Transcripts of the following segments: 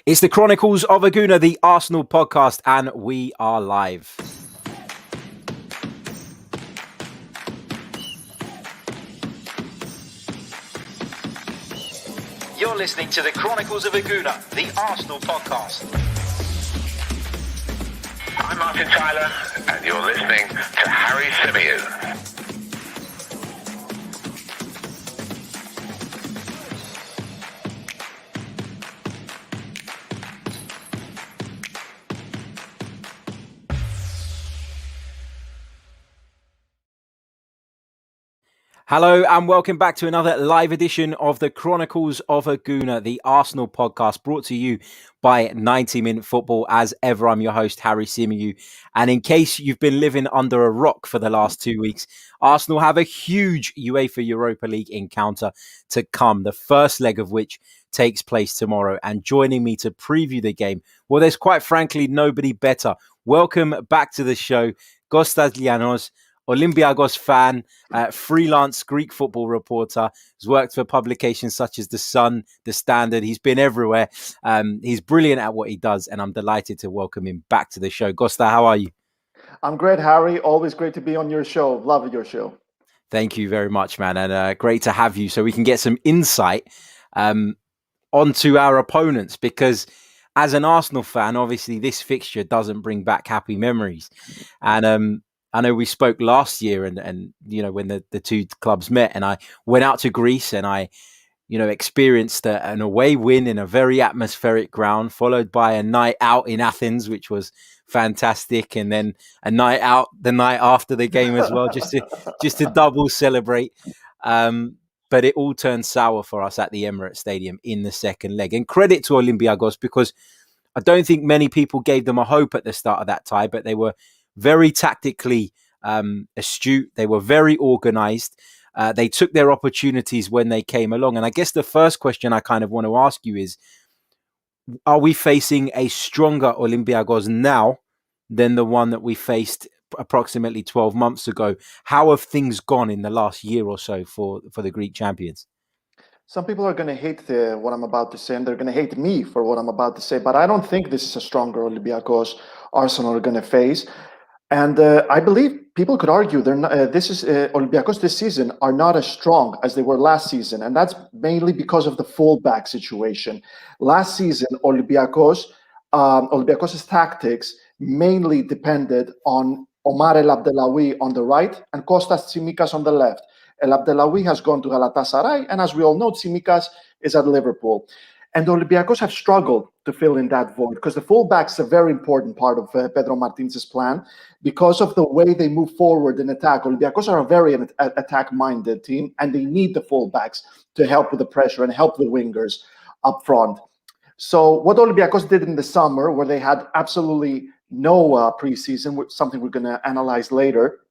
It's the Chronicles of a Gooner, the Arsenal podcast, and we are live. You're listening to the Chronicles of a Gooner, the Arsenal podcast. I'm Martin Tyler, and you're listening to Harry Symeou. Hello and welcome back to another live edition of the Chronicles of a Gooner, the Arsenal podcast, brought to you by 90 Minute Football. As ever, I'm your host, Harry Symeou. And in case you've been living under a rock for the last 2 weeks, Arsenal have a huge UEFA Europa League encounter to come, the first leg of which takes place tomorrow. And joining me to preview the game, well, there's quite frankly nobody better. Welcome back to the show, Kostas Lianos, Olympiacos fan, freelance Greek football reporter, has worked for publications such as The Sun, The Standard. He's been everywhere. He's brilliant at what he does, and I'm delighted to welcome him back to the show. Costa, how are you? I'm great, Harry. Always great to be on your show. Love your show. Thank you very much, man, and great to have you so we can get some insight onto our opponents, because as an Arsenal fan, obviously this fixture doesn't bring back happy memories. And I know we spoke last year and you know, when the two clubs met, and I went out to Greece and I, you know, experienced an away win in a very atmospheric ground, followed by a night out in Athens, which was fantastic. And then a night out the night after the game as well, just to double celebrate. But it all turned sour for us at the Emirates Stadium in the second leg. And credit to Olympiacos, because I don't think many people gave them a hope at the start of that tie, but they were very tactically astute. They were very organised. They took their opportunities when they came along. And I guess the first question I kind of want to ask you is, are we facing a stronger Olympiacos now than the one that we faced approximately 12 months ago? How have things gone in the last year or so for the Greek champions? Some people are going to hate what I'm about to say, and they're going to hate me for what I'm about to say. But I don't think this is a stronger Olympiacos Arsenal are going to face. And I believe people could argue they're not, Olympiacos this season are not as strong as they were last season. And that's mainly because of the fullback situation. Last season, Olympiacos' tactics mainly depended on Omar El Abdellaoui on the right and Kostas Tsimikas on the left. El Abdellaoui has gone to Galatasaray, and as we all know, Tsimikas is at Liverpool. And the Olympiacos have struggled to fill in that void, because the fullbacks is a very important part of Pedro Martinez's plan, because of the way they move forward in attack. Olympiacos are a very attack-minded team, and they need the fullbacks to help with the pressure and help the wingers up front. So what Olympiacos did in the summer, where they had absolutely no preseason, which is something we're going to analyze later,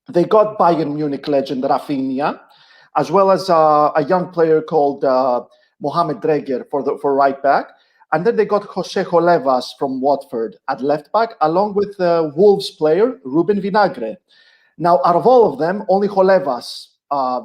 they got Bayern Munich legend Rafinha, as well as a young player called Mohamed Dreger for right back. And then they got Jose Holevas from Watford at left back, along with Wolves player Ruben Vinagre. Now, out of all of them, only Holevas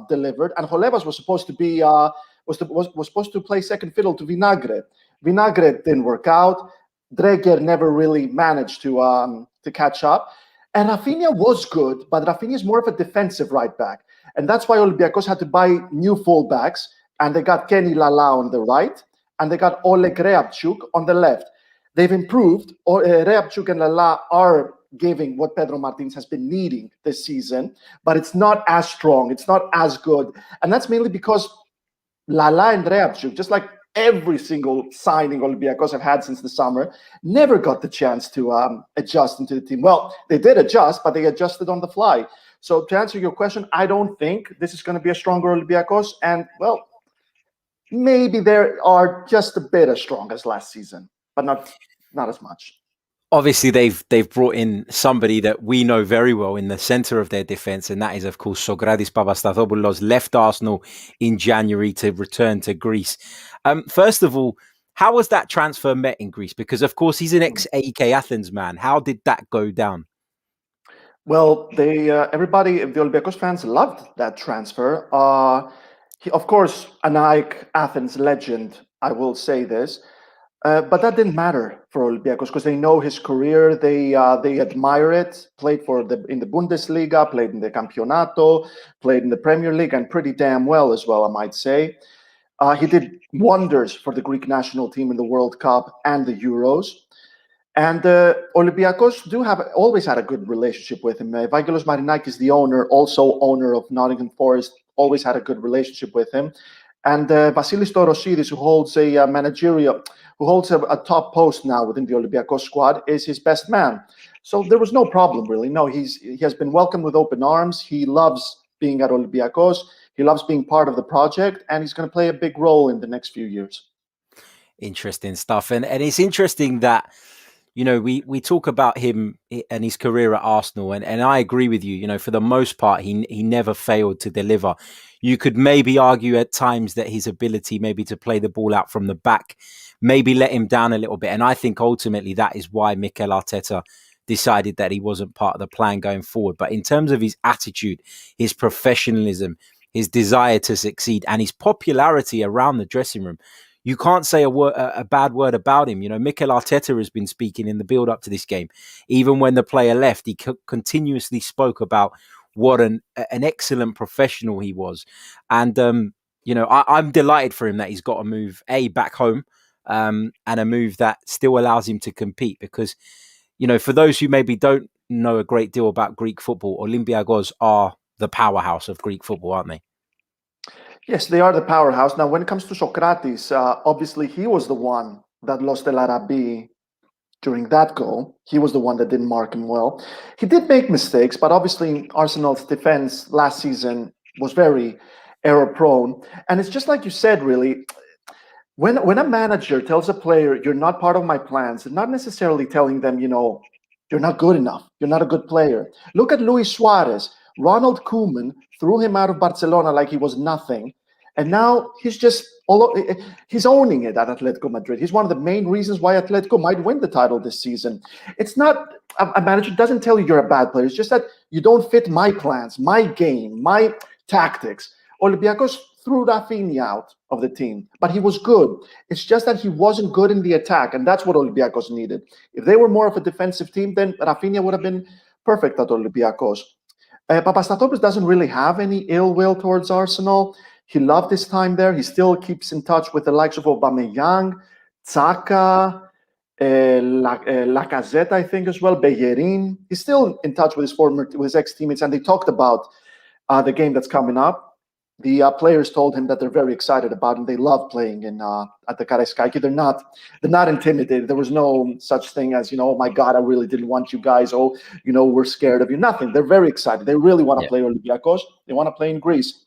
delivered, and Holevas was supposed to be was supposed to play second fiddle to Vinagre. Vinagre didn't work out. Dreger never really managed to catch up. And Rafinha was good, but Rafinha is more of a defensive right back. And that's why Olympiacos had to buy new fullbacks, and they got Kenny Lala on the right, and they got Oleg Reabciuk on the left. They've improved. Reabciuk and Lala are giving what Pedro Martinez has been needing this season, but it's not as strong. It's not as good. And that's mainly because Lala and Reabciuk, just like every single signing Olympiacos have had since the summer, never got the chance to adjust into the team. Well, they did adjust, but they adjusted on the fly. So to answer your question, I don't think this is going to be a stronger Olympiacos. And, well, maybe they are just a bit as strong as last season, but not as much. Obviously, they've brought in somebody that we know very well in the centre of their defence, and that is, of course, Sokratis Papastathopoulos. Left Arsenal in January to return to Greece. First of all, how was that transfer met in Greece? Because, of course, he's an ex-AEK Athens man. How did that go down? Well, everybody, the Olympiacos fans loved that transfer. Of course, an AEK Athens legend, I will say this. But that didn't matter for Olympiacos because they know his career. They admire it. Played in the Bundesliga, played in the Campeonato, played in the Premier League, and pretty damn well as well, I might say. He did wonders for the Greek national team in the World Cup and the Euros. And Olympiacos always had a good relationship with him. Evangelos Marinakis, the owner, also owner of Nottingham Forest, always had a good relationship with him. And Vasilis Torosidis, who holds a managerial, who holds a top post now within the Olympiacos squad, is his best man. So there was no problem, really. No, he has been welcomed with open arms. He loves being at Olympiacos. He loves being part of the project, and he's going to play a big role in the next few years. Interesting stuff. And it's interesting that, we talk about him and his career at Arsenal, and I agree with you. For the most part, he never failed to deliver. You could maybe argue at times that his ability maybe to play the ball out from the back maybe let him down a little bit. And I think ultimately that is why Mikel Arteta decided that he wasn't part of the plan going forward. But in terms of his attitude, his professionalism, his desire to succeed, and his popularity around the dressing room, you can't say a bad word about him. Mikel Arteta has been speaking in the build-up to this game. Even when the player left, he continuously spoke about what an excellent professional he was. And, I'm delighted for him that he's got a move, back home, and a move that still allows him to compete. Because, for those who maybe don't know a great deal about Greek football, Olympiacos are the powerhouse of Greek football, aren't they? Yes, they are the powerhouse. Now, when it comes to Sokratis, obviously he was the one that lost El Arabi during that goal. He was the one that didn't mark him well. He did make mistakes, but obviously Arsenal's defense last season was very error-prone. And it's just like you said, really, when a manager tells a player, you're not part of my plans, not necessarily telling them, you're not good enough, you're not a good player. Look at Luis Suarez. Ronald Koeman threw him out of Barcelona like he was nothing. And now he's owning it at Atletico Madrid. He's one of the main reasons why Atletico might win the title this season. It's not a manager doesn't tell you you're a bad player. It's just that you don't fit my plans, my game, my tactics. Olympiacos threw Rafinha out of the team, but he was good. It's just that he wasn't good in the attack, and that's what Olympiacos needed. If they were more of a defensive team, then Rafinha would have been perfect at Olympiacos. Papastathopoulos doesn't really have any ill will towards Arsenal. He loved his time there. He still keeps in touch with the likes of Aubameyang, Tsaka, Lacazette, I think, as well, Bellerin. He's still in touch with his ex-teammates, and they talked about the game that's coming up. The players told him that they're very excited about it. They love playing at the Karaiskaki. They're not intimidated. There was no such thing as, oh my God, I really didn't want you guys. Oh, we're scared of you. Nothing. They're very excited. They really want to play Olympiacos. They want to play in Greece.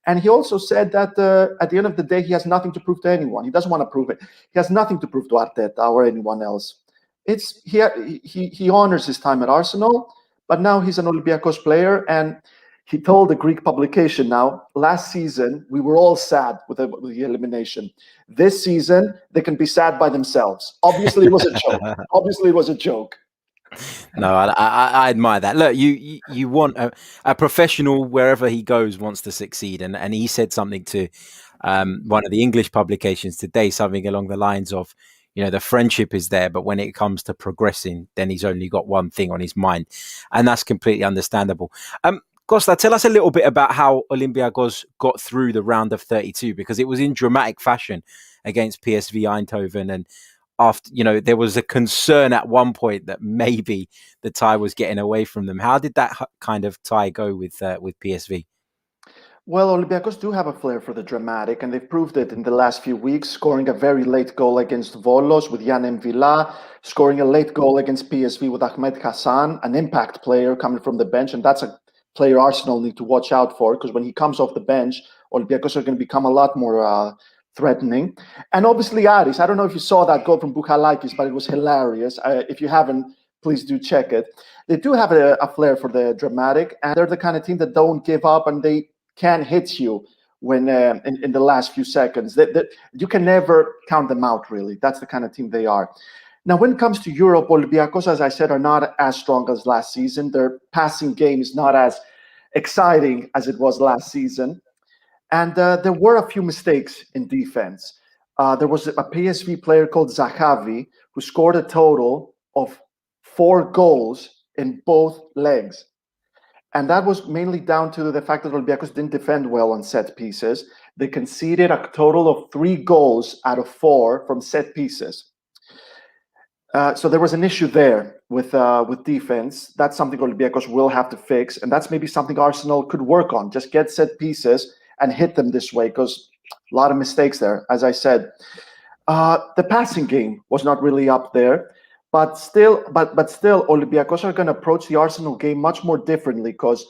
And he also said that at the end of the day, he has nothing to prove to anyone. He doesn't want to prove it. He has nothing to prove to Arteta or anyone else. He honors his time at Arsenal, but now he's an Olympiacos player. And he told a Greek publication now, last season, we were all sad with the elimination. This season, they can be sad by themselves. Obviously, it was a joke. Obviously, it was a joke. No, I admire that. Look, you want a professional wherever he goes wants to succeed, and he said something to one of the English publications today, something along the lines of, the friendship is there, but when it comes to progressing, then he's only got one thing on his mind, and that's completely understandable. Costa, tell us a little bit about how Olympiacos got through the round of 32, because it was in dramatic fashion against PSV Eindhoven, and after, there was a concern at one point that maybe the tie was getting away from them. How did that kind of tie go with PSV? Well, Olympiacos do have a flair for the dramatic, and they've proved it in the last few weeks, scoring a very late goal against Volos with Yann M'Vila, scoring a late goal against PSV with Ahmed Hassan, an impact player coming from the bench, and that's a player Arsenal need to watch out for, because when he comes off the bench, Olympiacos are going to become a lot more threatening. And obviously Aris, I don't know if you saw that goal from Bouchalakis, but it was hilarious. If you haven't, please do check it. They do have a flair for the dramatic, and they're the kind of team that don't give up, and they can hit you when in the last few seconds. You can never count them out, really. That's the kind of team they are. Now, when it comes to Europe, Olympiacos, as I said, are not as strong as last season. Their passing game is not as exciting as it was last season. And there were a few mistakes in defense. there was a PSV player called Zahavi who scored a total of 4 goals in both legs. And that was mainly down to the fact that Olympiacos didn't defend well on set pieces. They conceded a total of 3 goals out of 4 from set pieces. So there was an issue there with defense. That's something Olympiacos will have to fix, and that's maybe something Arsenal could work on. Just get set pieces and hit them this way, because a lot of mistakes there, as I said. The passing game was not really up there, but still, Olympiacos are going to approach the Arsenal game much more differently, because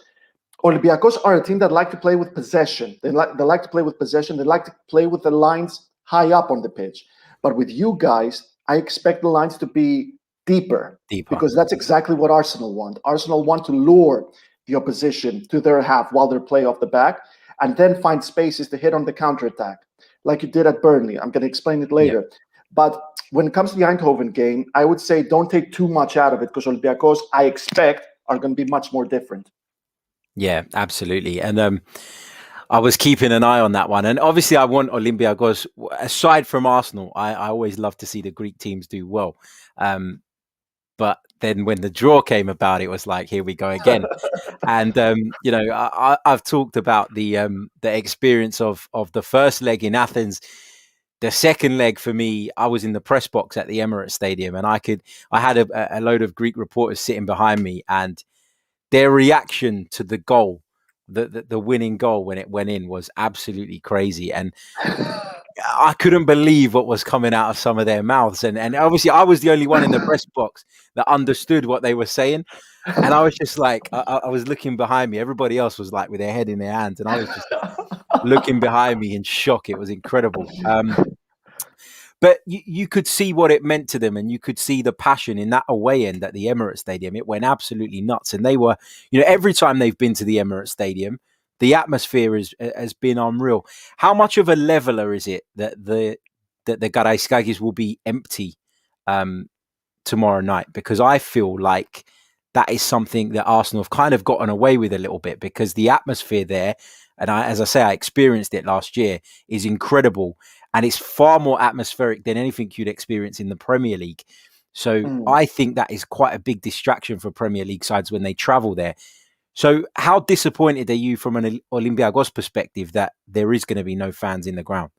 Olympiacos are a team that like to play with possession. They like to play with possession. They like to play with the lines high up on the pitch. But with you guys, I expect the lines to be deeper, because that's exactly what Arsenal want. Arsenal want to lure the opposition to their half while they play off the back, and then find spaces to hit on the counterattack, like you did at Burnley. I'm going to explain it later. Yeah. But when it comes to the Eindhoven game, I would say don't take too much out of it, because Olympiacos, I expect, are going to be much more different. Yeah, absolutely. And I was keeping an eye on that one. And obviously I want Olympiacos, aside from Arsenal, I always love to see the Greek teams do well. But then when the draw came about, it was like, here we go again. And, I've talked about the experience of the first leg in Athens. The second leg for me, I was in the press box at the Emirates Stadium, and I had a load of Greek reporters sitting behind me, and their reaction to the goal, the winning goal when it went in, was absolutely crazy. And I couldn't believe what was coming out of some of their mouths. And obviously I was the only one in the press box that understood what they were saying. And I was just like, I was looking behind me. Everybody else was like with their head in their hands. And I was just looking behind me in shock. It was incredible. But you could see what it meant to them, and you could see the passion in that away end at the Emirates Stadium. It went absolutely nuts. And they were, every time they've been to the Emirates Stadium, the atmosphere has been unreal. How much of a leveler is it that the Karaiskakis will be empty tomorrow night? Because I feel like that is something that Arsenal have kind of gotten away with a little bit, because the atmosphere there, and as I say, I experienced it last year, is incredible. And it's far more atmospheric than anything you'd experience in the Premier League. So I think that is quite a big distraction for Premier League sides when they travel there. So how disappointed are you from an Olympiacos perspective that there is going to be no fans in the ground?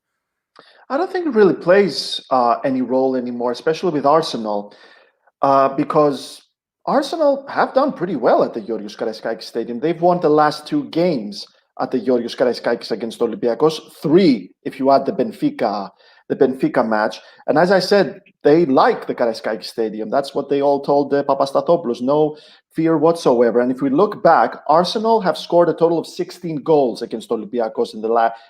I don't think it really plays any role anymore, especially with Arsenal, because Arsenal have done pretty well at the Georgios Karaiskakis Stadium. They've won the last 2 games at the Georgios Karaiskakis against Olympiacos, 3 if you add the Benfica match. And as I said, they like the Karaiskakis Stadium. That's what they all told Papastathopoulos. No fear whatsoever. And if we look back, Arsenal have scored a total of 16 goals against Olympiacos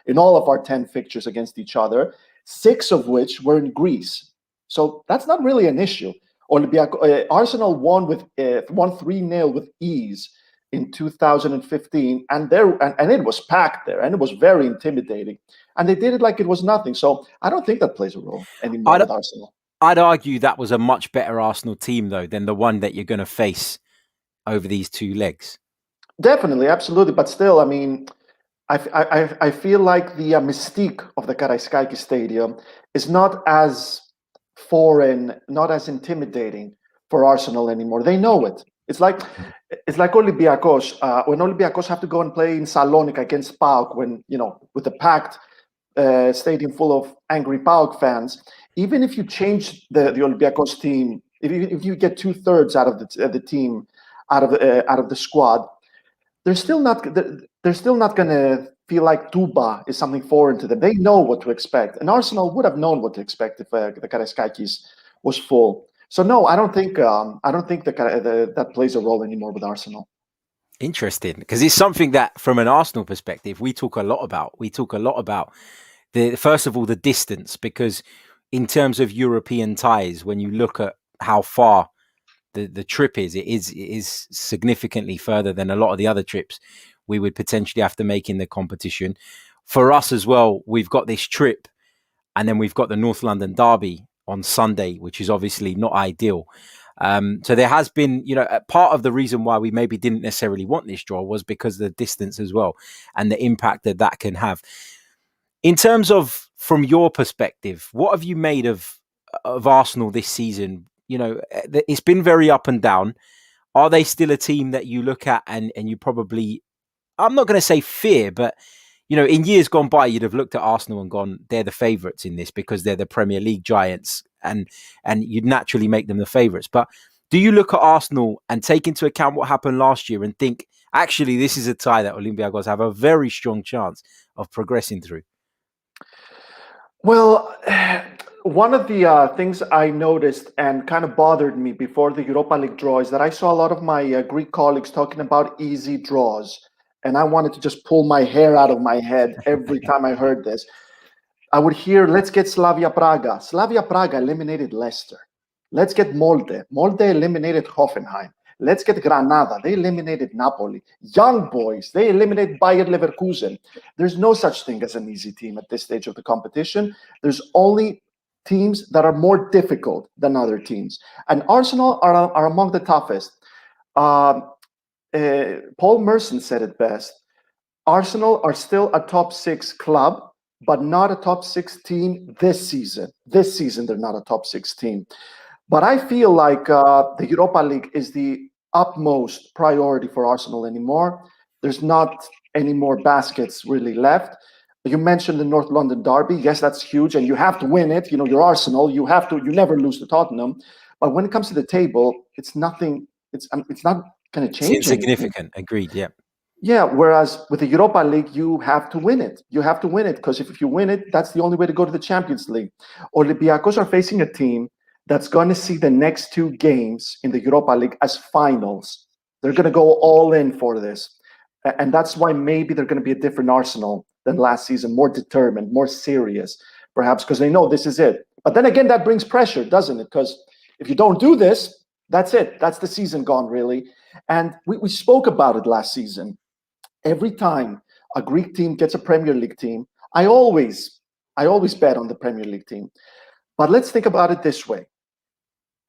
in all of our 10 fixtures against each other, 6 of which were in Greece. So that's not really an issue. Arsenal won 3-0 with ease in 2015, and it was packed there, and it was very intimidating, and they did it like it was nothing. So I don't think that plays a role anymore with Arsenal. I'd argue that was a much better Arsenal team, though, than the one that you're going to face over these 2 legs. Definitely, absolutely, but still, I mean, I feel like the mystique of the Karaiskakis Stadium is not as foreign, not as intimidating for Arsenal anymore. They know it. It's like Olympiacos. When Olympiacos have to go and play in Salonika against PAOK, with a packed stadium full of angry PAOK fans, even if you change the Olympiacos team, if you get 2/3 out of the team, out of the squad, they're still not going to feel like Tuba is something foreign to them. They know what to expect, and Arsenal would have known what to expect if the Karaiskakis was full. So no, I don't think that plays a role anymore with Arsenal. Interesting, because it's something that, from an Arsenal perspective, we talk a lot about. We talk a lot about first of all the distance, because in terms of European ties, when you look at how far the trip is, it is significantly further than a lot of the other trips we would potentially have to make in the competition. For us as well, we've got this trip, and then we've got the North London derby on Sunday, which is obviously not ideal. So there has been, part of the reason why we maybe didn't necessarily want this draw was because of the distance as well, and the impact that can have. In terms of from your perspective, what have you made of Arsenal this season? You know, it's been very up and down. Are they still a team that you look at and you probably, I'm not going to say fear, but, you know, in years gone by, you'd have looked at Arsenal and gone, they're the favourites in this because they're the Premier League giants, and you'd naturally make them the favourites. But do you look at Arsenal and take into account what happened last year and think, actually, this is a tie that Olympiacos have a very strong chance of progressing through? Well, one of the things I noticed and kind of bothered me before the Europa League draw is that I saw a lot of my Greek colleagues talking about easy draws. And I wanted to just pull my hair out of my head every time I heard this. I would hear, let's get Slavia Praga. Slavia Praga eliminated Leicester. Let's get Molde. Molde eliminated Hoffenheim. Let's get Granada. They eliminated Napoli. Young Boys, they eliminated Bayer Leverkusen. There's no such thing as an easy team at this stage of the competition. There's only teams that are more difficult than other teams. And Arsenal are among the toughest. Paul Merson said it best. Arsenal are still a top 6 club, but not a top 6 team this season. This season, they're not a top 6 team. But I feel like the Europa League is the utmost priority for Arsenal anymore. There's not any more baskets really left. You mentioned the North London derby. Yes, that's huge, and you have to win it. You know, you're Arsenal. You never lose to Tottenham. But when it comes to the table, it's nothing. It's not going to change. It's insignificant. Anything. Agreed. Yeah. Yeah. Whereas with the Europa League, you have to win it. You have to win it because if you win it, that's the only way to go to the Champions League. Olympiacos are facing a team that's going to see the next 2 games in the Europa League as finals. They're going to go all in for this. And that's why maybe they're going to be a different Arsenal than last season, more determined, more serious, perhaps because they know this is it. But then again, that brings pressure, doesn't it? Because if you don't do this, that's it. That's the season gone, really. And we spoke about it last season. Every time a Greek team gets a Premier League team, I always bet on the Premier League team. But let's think about it this way.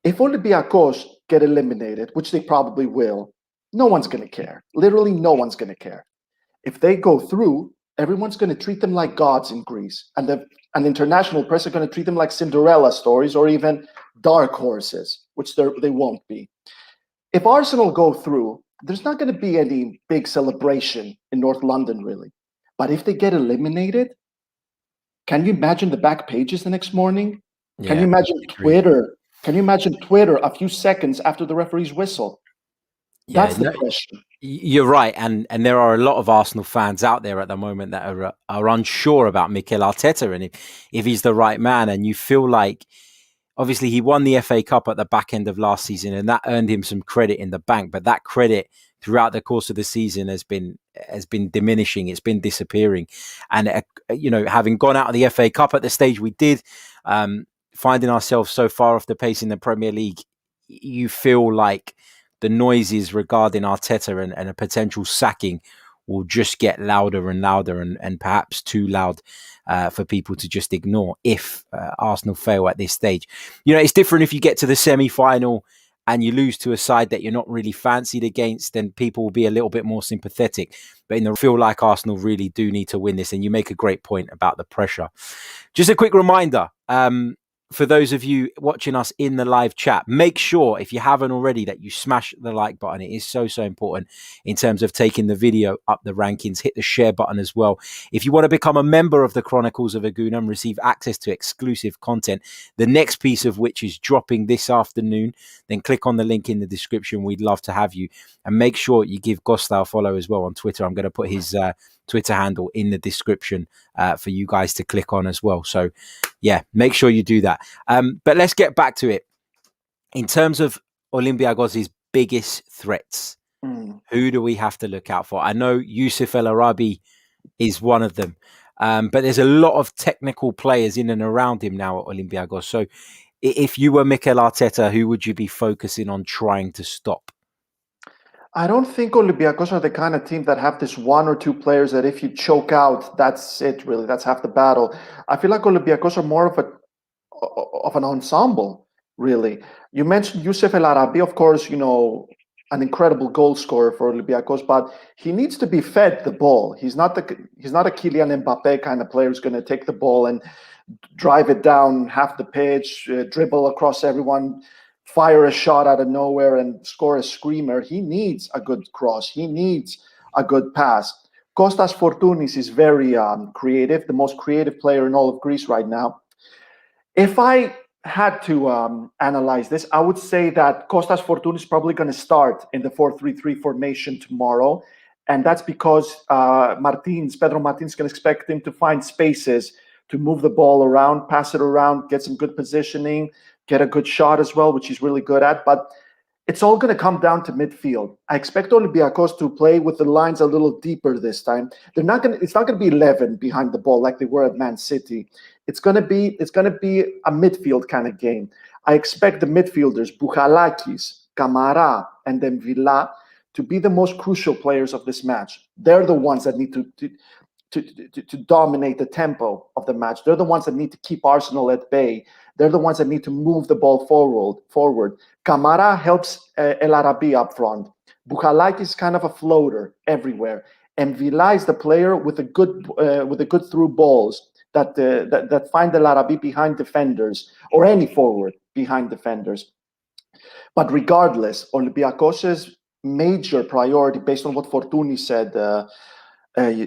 If Olympiacos get eliminated, which they probably will, no one's going to care. Literally, no one's going to care. If they go through, everyone's going to treat them like gods in Greece. And the international press are going to treat them like Cinderella stories or even dark horses, which they won't be. If Arsenal go through, there's not going to be any big celebration in North London, really. But if they get eliminated, can you imagine the back pages the next morning? Yeah, can you imagine Twitter? Can you imagine Twitter a few seconds after the referee's whistle? Yeah, that's the question. You're right, and there are a lot of Arsenal fans out there at the moment that are unsure about Mikel Arteta and if he's the right man. And you feel like, obviously, he won the FA Cup at the back end of last season, and that earned him some credit in the bank. But that credit throughout the course of the season has been diminishing. It's been disappearing, and you know, having gone out of the FA Cup at the stage we did. Finding ourselves so far off the pace in the Premier League, you feel like the noises regarding Arteta and a potential sacking will just get louder and louder and perhaps too loud for people to just ignore if Arsenal fail at this stage. You know, it's different if you get to the semi-final and you lose to a side that you're not really fancied against, then people will be a little bit more sympathetic. But I feel like Arsenal really do need to win this, and you make a great point about the pressure. Just a quick reminder, for those of you watching us in the live chat, make sure, if you haven't already, that you smash the like button. It is so important in terms of taking the video up the rankings. Hit the share button as well. If you want to become a member of the Chronicles of a Gooner and receive access to exclusive content, the next piece of which is dropping this afternoon, then click on the link in the description. We'd love to have you. And make sure you give Kostas a follow as well on Twitter. I'm going to put his Twitter handle in the description for you guys to click on as well. So yeah, make sure you do that. But let's get back to it. In terms of Olympiacos' biggest threats, who do we have to look out for? I know Youssef El Arabi is one of them, but there's a lot of technical players in and around him now at Olympiacos. So if you were Mikel Arteta, who would you be focusing on trying to stop? I don't think Olympiacos are the kind of team that have this 1 or 2 players that if you choke out, that's it, really. That's half the battle. I feel like Olympiacos are more of an ensemble, really. You mentioned Youssef El Arabi. Of course, you know, an incredible goal scorer for Olympiacos, but he needs to be fed the ball. He's not a Kylian Mbappe kind of player who's going to take the ball and drive it down half the pitch, dribble across everyone, fire a shot out of nowhere and score a screamer. He needs a good cross. He needs a good pass. Kostas Fortounis is very creative, the most creative player in all of Greece right now. If I had to analyze this, I would say that Kostas Fortounis is probably going to start in the 4-3-3 formation tomorrow. And that's because Pedro Martinez is going to expect him to find spaces to move the ball around, pass it around, get some good positioning, get a good shot as well, which he's really good at. But it's all going to come down to midfield. I expect Olympiacos to play with the lines a little deeper this time. It's not going to be 11 behind the ball like they were at Man City. It's going to be a midfield kind of game. I expect the midfielders, Bouchalakis, Kamara, and then Villa, to be the most crucial players of this match. They're the ones that need to dominate the tempo of the match. They're the ones that need to keep Arsenal at bay. They're the ones that need to move the ball forward. Kamara helps El Arabi up front. Bouchalakis is kind of a floater everywhere. And Villa is the player with a good through balls that find El Arabi behind defenders, or any forward behind defenders. But regardless, Olympiacos' major priority, based on what Fortuny said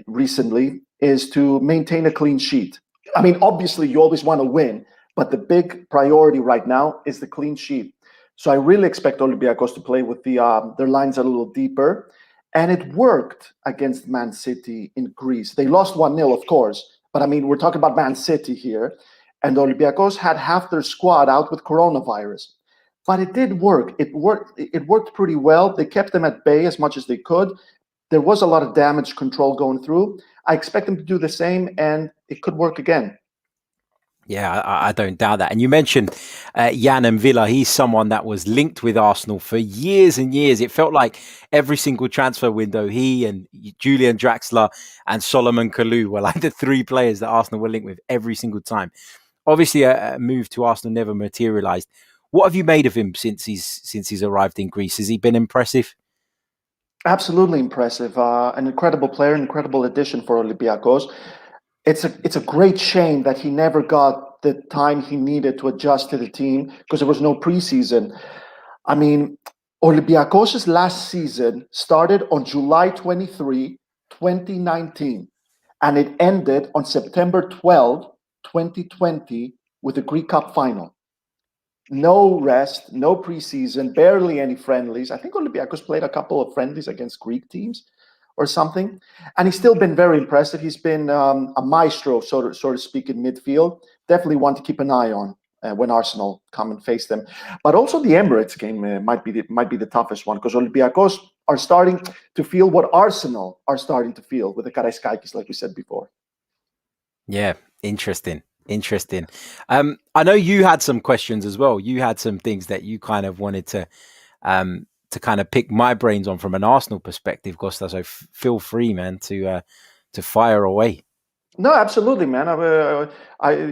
recently, is to maintain a clean sheet. I mean, obviously, you always want to win, but the big priority right now is the clean sheet. So I really expect Olympiacos to play with their lines a little deeper. And it worked against Man City in Greece. They lost 1-0, of course. But I mean, we're talking about Man City here. And Olympiacos had half their squad out with coronavirus. But it did work. It worked pretty well. They kept them at bay as much as they could. There was a lot of damage control going through. I expect them to do the same, and it could work again. Yeah, I don't doubt that. And you mentioned Jan and Villa. He's someone that was linked with Arsenal for years and years. It felt like every single transfer window, he and Julian Draxler and Solomon Kalou were like the three players that Arsenal were linked with every single time. Obviously, a move to Arsenal never materialised. What have you made of him since he's arrived in Greece? Has he been impressive? Absolutely impressive. An incredible player, an incredible addition for Olympiacos. It's a great shame that he never got the time he needed to adjust to the team because there was no preseason. I mean, Olympiacos' last season started on July 23, 2019, and it ended on September 12, 2020 with the Greek Cup final. No rest, no preseason, barely any friendlies. I think Olympiacos played a couple of friendlies against Greek teams or something. And he's still been very impressive. He's been a maestro, so to speak, in midfield. Definitely one to keep an eye on when Arsenal come and face them. But also the Emirates game might be the toughest one because Olympiacos are starting to feel what Arsenal are starting to feel with the Karaiskakis, like we said before. Yeah, interesting. I know you had some questions as well. You had some things that you kind of wanted to kind of pick my brains on from an Arsenal perspective, Costa. So feel free, man, to fire away. No, absolutely, man.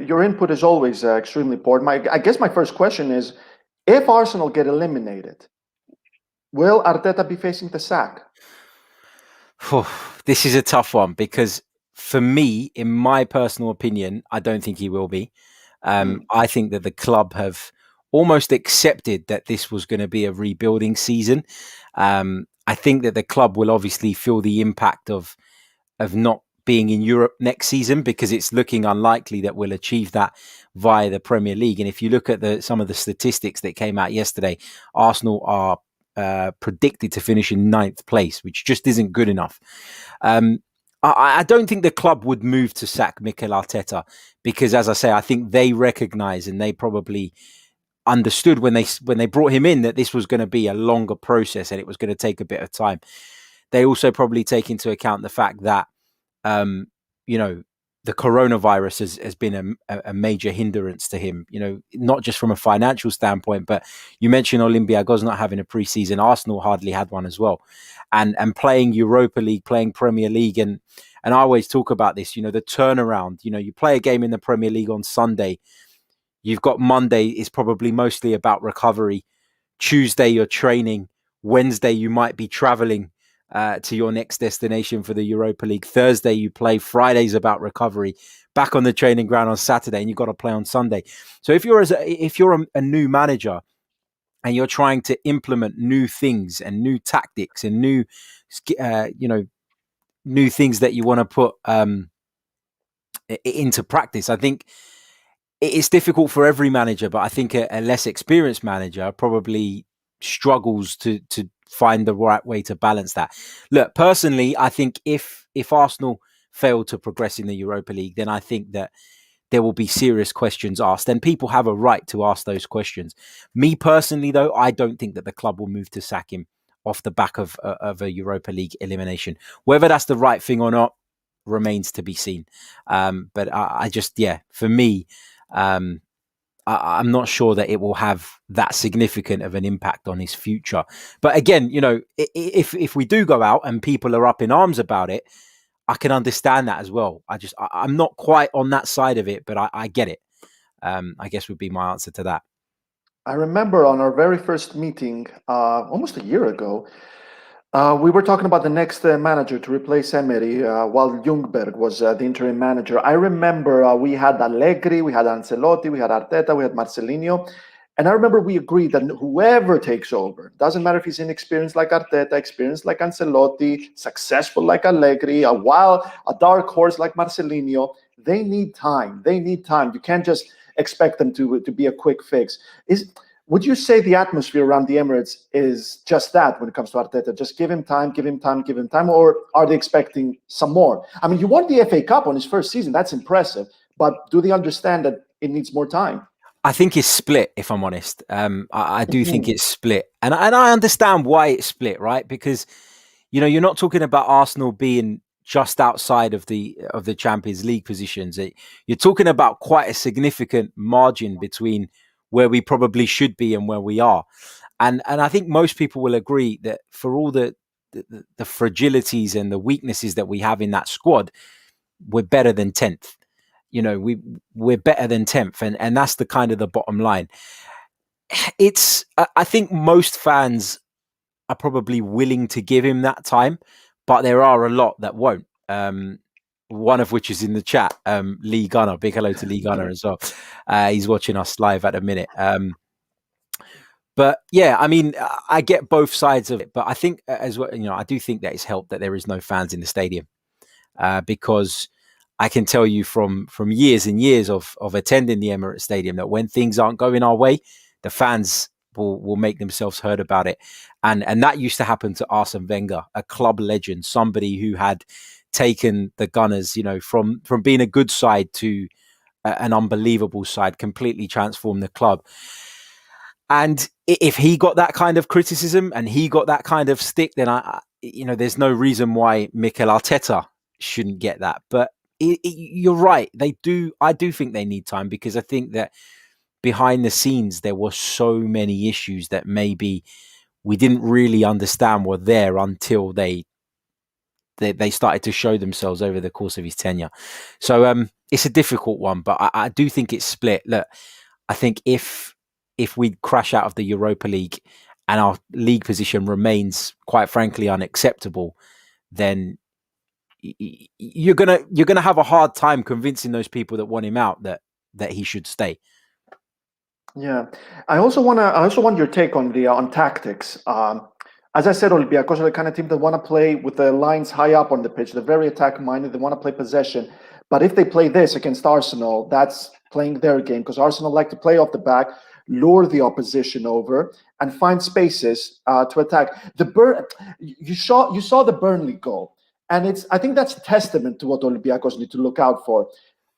Your input is always extremely important. I guess my first question is, if Arsenal get eliminated, will Arteta be facing the sack? This is a tough one because for me, in my personal opinion, I don't think he will be. I think that the club have almost accepted that this was going to be a rebuilding season. I think that the club will obviously feel the impact of not being in Europe next season because it's looking unlikely that we'll achieve that via the Premier League. And if you look at some of the statistics that came out yesterday, Arsenal are predicted to finish in 9th place, which just isn't good enough. I don't think the club would move to sack Mikel Arteta because, as I say, I think they recognise and they probably understood when they brought him in that this was going to be a longer process and it was going to take a bit of time. They also probably take into account the fact that, the coronavirus has been a major hindrance to him, not just from a financial standpoint, but you mentioned Olympiacos not having a preseason. Arsenal hardly had one as well. And playing Europa League, playing Premier League. And I always talk about this, the turnaround, you play a game in the Premier League on Sunday. You've got Monday is probably mostly about recovery. Tuesday, you're training. Wednesday, you might be traveling to your next destination for the Europa League. Thursday, you play. Friday's about recovery. Back on the training ground on Saturday, and you've got to play on Sunday. So if you're a new manager and you're trying to implement new things and new tactics and new things that you want to put into practice, I think it's difficult for every manager, but I think a less experienced manager probably struggles to find the right way to balance that. Look, personally, I think if Arsenal fail to progress in the Europa League, then I think that there will be serious questions asked, and people have a right to ask those questions. Me personally, though, I don't think that the club will move to sack him off the back of a Europa League elimination. Whether that's the right thing or not remains to be seen. But I just, for me, I'm not sure that it will have that significant of an impact on his future. But again, if we do go out and people are up in arms about it, I can understand that as well. I'm not quite on that side of it, but I get it. I guess would be my answer to that. I remember on our very first meeting, almost a year ago, we were talking about the next manager to replace Emery while Ljungberg was the interim manager. I remember we had Allegri, we had Ancelotti, we had Arteta, we had Marcelinho. And I remember we agreed that whoever takes over, doesn't matter if he's inexperienced like Arteta, experienced like Ancelotti, successful like Allegri, a dark horse like Marcelinho, they need time. They need time. You can't just expect them to be a quick fix. Would you say the atmosphere around the Emirates is just that when it comes to Arteta? Just give him time, or are they expecting some more? I mean, you won the FA Cup on his first season. That's impressive. But do they understand that it needs more time? I think it's split, if I'm honest. I do think it's split. And I understand why it's split, right? Because, you're not talking about Arsenal being just outside of the Champions League positions. You're talking about quite a significant margin between where we probably should be and where we are. And I think most people will agree that for all the fragilities and the weaknesses that we have in that squad, we're better than 10th. We're better than 10th. And that's the kind of the bottom line. I think most fans are probably willing to give him that time, but there are a lot that won't. One of which is in the chat, Lee Gunner. Big hello to Lee Gunner as well. He's watching us live at a minute. But yeah, I mean, I get both sides of it. But I think as well, I do think that it's helped that there is no fans in the stadium, because I can tell you from years and years of attending the Emirates Stadium that when things aren't going our way, the fans will make themselves heard about it. And that used to happen to Arsene Wenger, a club legend, somebody who had taken the Gunners, from being a good side to an unbelievable side, completely transformed the club. And if he got that kind of criticism and he got that kind of stick, then there's no reason why Mikel Arteta shouldn't get that. But you're right. I do think they need time, because I think that behind the scenes, there were so many issues that maybe we didn't really understand were there until they started to show themselves over the course of his tenure. So it's a difficult one, but I do think it's split. Look, I think if we crash out of the Europa League and our league position remains, quite frankly, unacceptable, then you're gonna have a hard time convincing those people that want him out that he should stay. Yeah, I also want your take on tactics. As I said, Olympiacos are the kind of team that want to play with the lines high up on the pitch. They're very attack-minded. They want to play possession. But if they play this against Arsenal, that's playing their game, because Arsenal like to play off the back, lure the opposition over, and find spaces to attack. You saw the Burnley goal, and I think that's a testament to what Olympiacos need to look out for.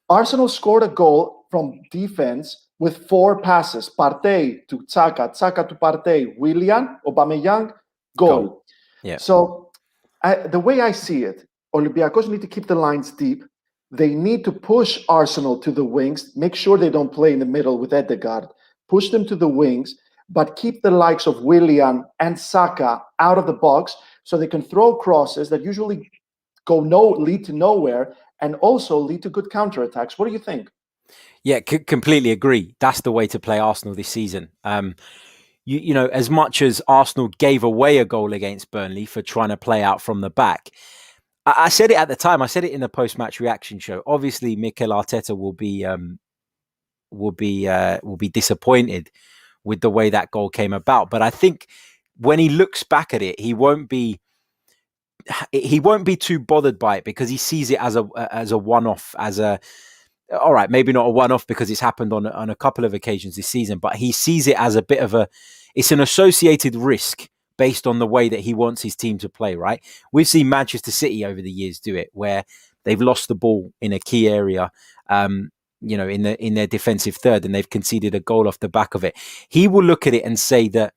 Arsenal scored a goal from defense with 4 passes: Partey to Xhaka, Xhaka to Partey, Willian, Aubameyang, goal. Yeah. So the way I see it, Olympiacos need to keep the lines deep. They need to push Arsenal to the wings, make sure they don't play in the middle with Ødegaard, push them to the wings, but keep the likes of Willian and Saka out of the box so they can throw crosses that usually lead to nowhere and also lead to good counterattacks. What do you think? Yeah, completely agree. That's the way to play Arsenal this season. you know, as much as Arsenal gave away a goal against Burnley for trying to play out from the back, I said it at the time. I said it in the post-match reaction show. Obviously, Mikel Arteta will be disappointed with the way that goal came about. But I think when he looks back at it, he won't be too bothered by it, because he sees it as a one-off, all right, maybe not a one-off because it's happened on a couple of occasions this season, but he sees it as a bit of it's an associated risk based on the way that he wants his team to play, right? We've seen Manchester City over the years do it, where they've lost the ball in a key area, in their defensive third, and they've conceded a goal off the back of it. He will look at it and say that,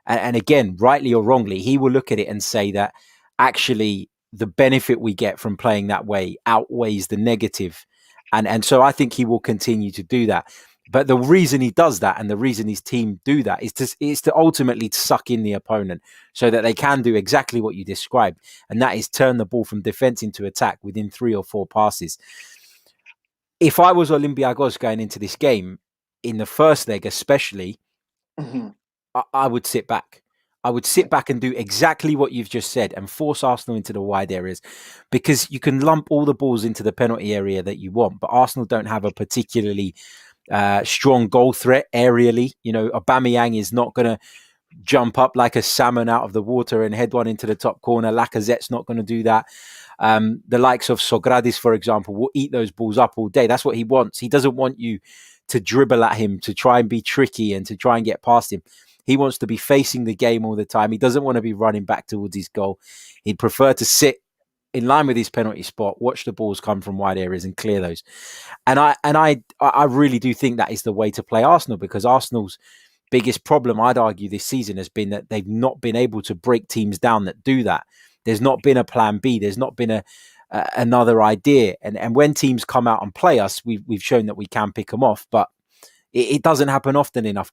and again, rightly or wrongly, he will look at it and say that actually the benefit we get from playing that way outweighs the negative. And so I think he will continue to do that. But the reason he does that, and the reason his team do that, is to ultimately suck in the opponent so that they can do exactly what you described. And that is turn the ball from defense into attack within 3 or 4 passes. If I was Olympiacos going into this game, in the first leg especially, I would sit back. I would sit back and do exactly what you've just said and force Arsenal into the wide areas, because you can lump all the balls into the penalty area that you want, but Arsenal don't have a particularly strong goal threat aerially. You know, Aubameyang is not going to jump up like a salmon out of the water and head one into the top corner. Lacazette's not going to do that. The likes of Sokratis, for example, will eat those balls up all day. That's what he wants. He doesn't want you to dribble at him, to try and be tricky and to try and get past him. He wants to be facing the game all the time. He doesn't want to be running back towards his goal. He'd prefer to sit in line with his penalty spot, watch the balls come from wide areas and clear those. And I really do think that is the way to play Arsenal, because Arsenal's biggest problem, I'd argue, this season has been that they've not been able to break teams down that do that. There's not been a plan B. There's not been another idea. And when teams come out and play us, we've shown that we can pick them off, but it doesn't happen often enough.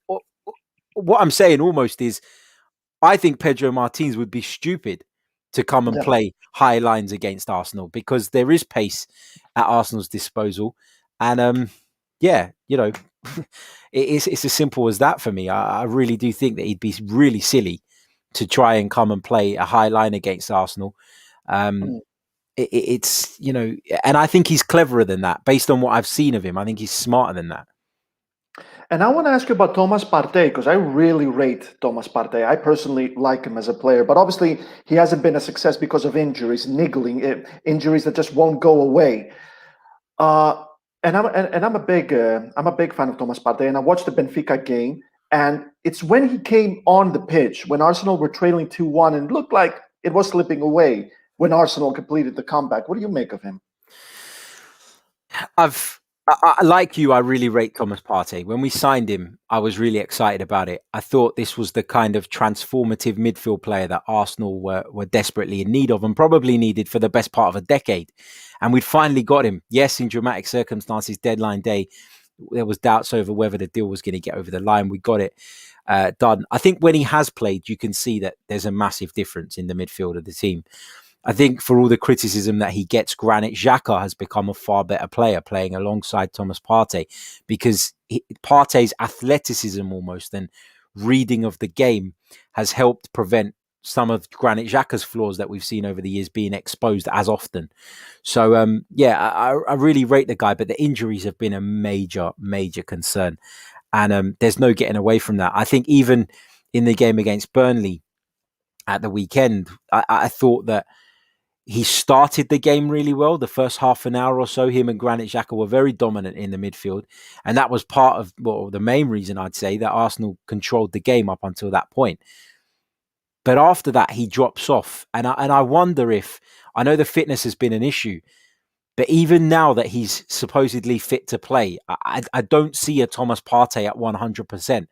What I'm saying almost is, I think Pedro Martinez would be stupid to come and play high lines against Arsenal, because there is pace at Arsenal's disposal. And it's as simple as that for me. I really do think that he'd be really silly to try and come and play a high line against Arsenal. It's, you know, and I think he's cleverer than that based on what I've seen of him. I think he's smarter than that. And I want to ask you about Thomas Partey, because I really rate Thomas Partey. I personally like him as a player, but obviously he hasn't been a success because of injuries, niggling injuries that just won't go away. And I'm a big fan of Thomas Partey, and I watched the Benfica game, and it's when he came on the pitch when Arsenal were trailing 2-1 and looked like it was slipping away when Arsenal completed the comeback. What do you make of him? Like you, I really rate Thomas Partey. When we signed him, I was really excited about it. I thought this was the kind of transformative midfield player that Arsenal were desperately in need of, and probably needed for the best part of a decade. And we'd finally got him. Yes, in dramatic circumstances, deadline day, there was doubts over whether the deal was going to get over the line. We got it done. I think when he has played, you can see that there's a massive difference in the midfield of the team. I think for all the criticism that he gets, Granit Xhaka has become a far better player playing alongside Thomas Partey, because Partey's athleticism almost and reading of the game has helped prevent some of Granit Xhaka's flaws that we've seen over the years being exposed as often. So, I really rate the guy, but the injuries have been a major, major concern. And there's no getting away from that. I think even in the game against Burnley at the weekend, I thought that he started the game really well. The first half an hour or so, him and Granit Xhaka were very dominant in the midfield. And that was part of, the main reason I'd say that Arsenal controlled the game up until that point. But after that, he drops off. And I wonder if, I know the fitness has been an issue, but even now that he's supposedly fit to play, I don't see a Thomas Partey at 100%.